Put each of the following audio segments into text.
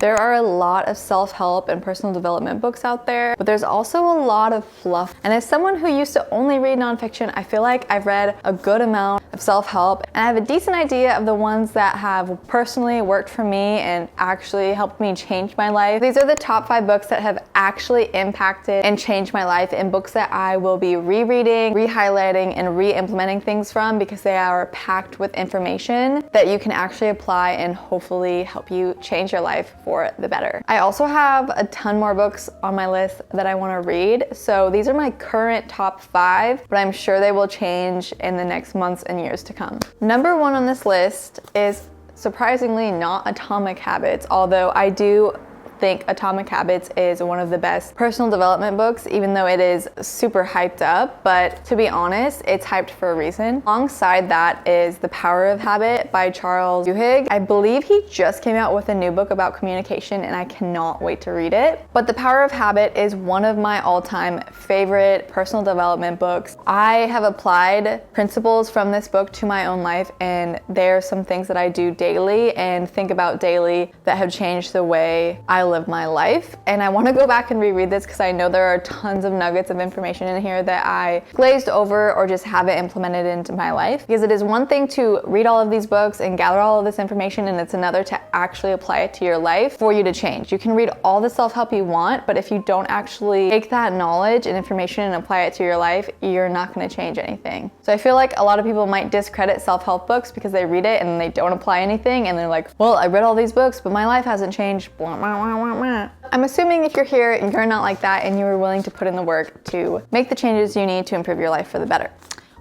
There are a lot of self-help and personal development books out there, but there's also a lot of fluff. And as someone who used to only read nonfiction, I feel like I've read a good amount of self-help, and I have a decent idea of the ones that have personally worked for me and actually helped me change my life. These are the top 5 books that have actually impacted and changed my life, and books that I will be rereading, re-highlighting, and re-implementing things from, because they are packed with information that you can actually apply and hopefully help you change your life for the better. I also have a ton more books on my list that I want to read, so these are my current top 5, but I'm sure they will change in the next months and years to come. Number 1 on this list is surprisingly not Atomic Habits, although I do think Atomic Habits is one of the best personal development books, even though it is super hyped up. But to be honest, it's hyped for a reason. Alongside that is The Power of Habit by Charles Duhigg. I believe he just came out with a new book about communication, and I cannot wait to read it. But The Power of Habit is one of my all-time favorite personal development books. I have applied principles from this book to my own life, and there are some things that I do daily and think about daily that have changed the way I live my life. And I want to go back and reread this because I know there are tons of nuggets of information in here that I glazed over or just haven't implemented into my life. Because it is one thing to read all of these books and gather all of this information, and it's another to actually apply it to your life for you to change. You can read all the self-help you want, but if you don't actually take that knowledge and information and apply it to your life, you're not going to change anything. So I feel like a lot of people might discredit self-help books because they read it and they don't apply anything, and they're like, well, I read all these books, but my life hasn't changed. Blah, blah, blah. I'm assuming if you're here and you're not like that and you were willing to put in the work to make the changes you need to improve your life for the better.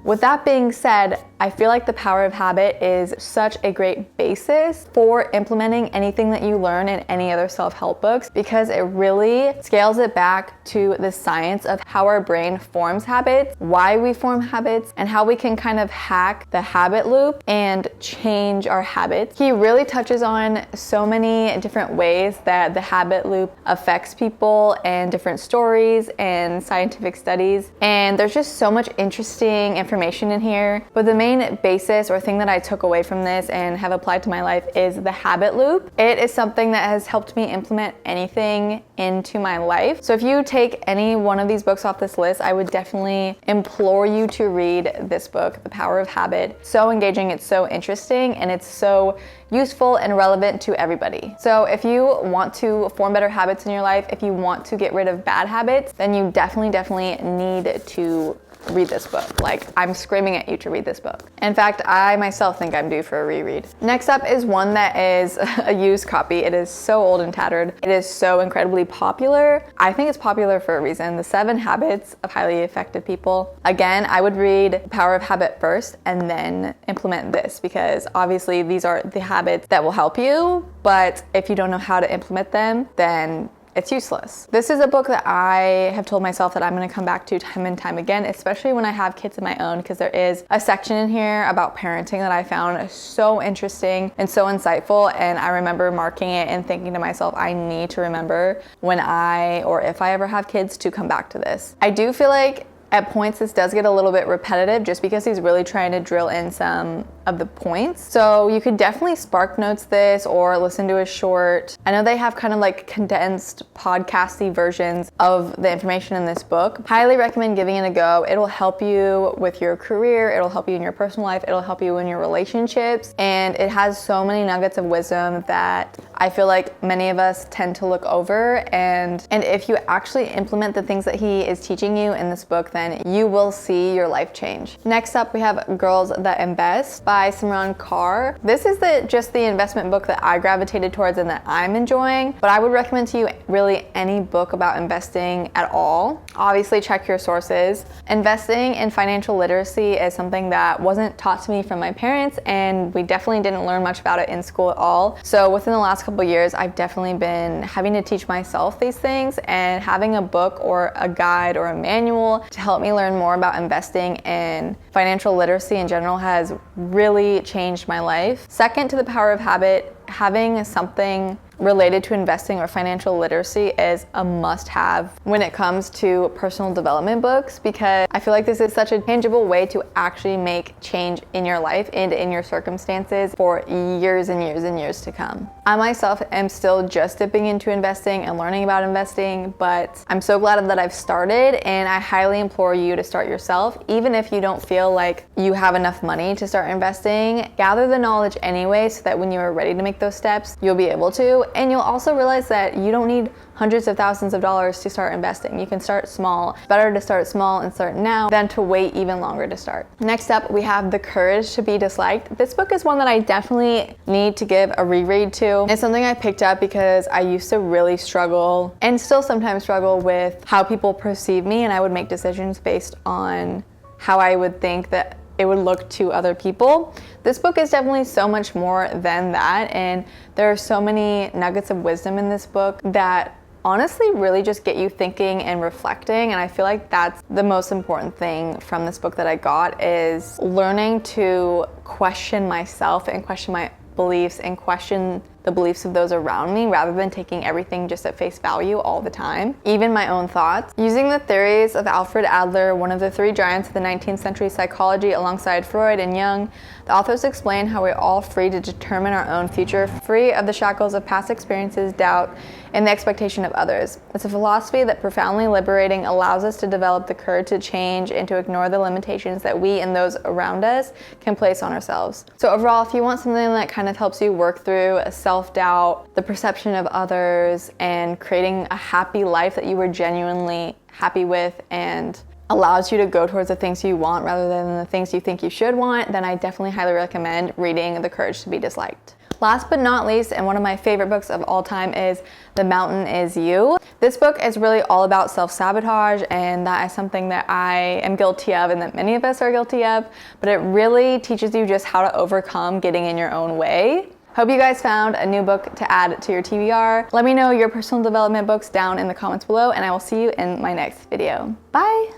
With that being said, I feel like The Power of Habit is such a great basis for implementing anything that you learn in any other self-help books, because it really scales it back to the science of how our brain forms habits, why we form habits, and how we can kind of hack the habit loop and change our habits. He really touches on so many different ways that the habit loop affects people, and different stories and scientific studies. And there's just so much interesting information in here. But the main basis or thing that I took away from this and have applied to my life is the habit loop. It is something that has helped me implement anything into my life. So if you take any one of these books off this list, I would definitely implore you to read this book, The Power of Habit. So engaging, it's so interesting, and it's so useful and relevant to everybody. So if you want to form better habits in your life, if you want to get rid of bad habits, then you definitely need to read this book. Like, I'm screaming at you to read this book. In fact, I myself think I'm due for a reread. Next up is one that is a used copy. It is so old and tattered. It is so incredibly popular. I think it's popular for a reason. The 7 Habits of Highly Effective People. Again, I would read The Power of Habit first and then implement this, because obviously these are the habits that will help you, but if you don't know how to implement them, then it's useless. This is a book that I have told myself that I'm going to come back to time and time again, especially when I have kids of my own, because there is a section in here about parenting that I found so interesting and so insightful, and I remember marking it and thinking to myself, I need to remember when if I ever have kids to come back to this. I do feel like at points this does get a little bit repetitive, just because he's really trying to drill in some of the points. So you could definitely spark notes this or listen to a short. I know they have kind of like condensed podcasty versions of the information in this book. Highly recommend giving it a go. It'll help you with your career, it'll help you in your personal life, it'll help you in your relationships, and it has so many nuggets of wisdom that I feel like many of us tend to look over, and if you actually implement the things that he is teaching you in this book, then you will see your life change. Next up, we have Girls That Invest by Simran Kaur. This is just the investment book that I gravitated towards and that I'm enjoying, but I would recommend to you really any book about investing at all. Obviously, check your sources. Investing in financial literacy is something that wasn't taught to me from my parents, and we definitely didn't learn much about it in school at all. So within the last couple years, I've definitely been having to teach myself these things, and having a book or a guide or a manual to help me learn more about investing and financial literacy in general has really changed my life. Second to The Power of Habit, having something related to investing or financial literacy is a must-have when it comes to personal development books, because I feel like this is such a tangible way to actually make change in your life and in your circumstances for years and years and years to come. I myself am still just dipping into investing and learning about investing, but I'm so glad that I've started, and I highly implore you to start yourself. Even if you don't feel like you have enough money to start investing, gather the knowledge anyway so that when you are ready to make those steps, you'll be able to. And you'll also realize that you don't need hundreds of thousands of dollars to start investing. You can start small. It's better to start small and start now than to wait even longer to start. Next up, we have The Courage to Be Disliked. This book is one that I definitely need to give a reread to. It's something I picked up because I used to really struggle, and still sometimes struggle, with how people perceive me, and I would make decisions based on how I would think that it would look to other people. This book is definitely so much more than that, and there are so many nuggets of wisdom in this book that honestly really just get you thinking and reflecting. And I feel like that's the most important thing from this book that I got, is learning to question myself and question my beliefs and question the beliefs of those around me, rather than taking everything just at face value all the time, even my own thoughts. Using the theories of Alfred Adler, one of the three giants of the 19th century psychology alongside Freud and Jung, the authors explain how we're all free to determine our own future, free of the shackles of past experiences, doubt, and the expectation of others. It's a philosophy that profoundly liberating, allows us to develop the courage to change and to ignore the limitations that we and those around us can place on ourselves. So overall, if you want something that kind of helps you work through a self-doubt, the perception of others, and creating a happy life that you were genuinely happy with and allows you to go towards the things you want rather than the things you think you should want, then I definitely highly recommend reading The Courage to Be Disliked. Last but not least, and one of my favorite books of all time, is The Mountain Is You. This book is really all about self-sabotage, and that is something that I am guilty of and that many of us are guilty of, but it really teaches you just how to overcome getting in your own way. Hope you guys found a new book to add to your TBR. Let me know your personal development books down in the comments below, and I will see you in my next video. Bye!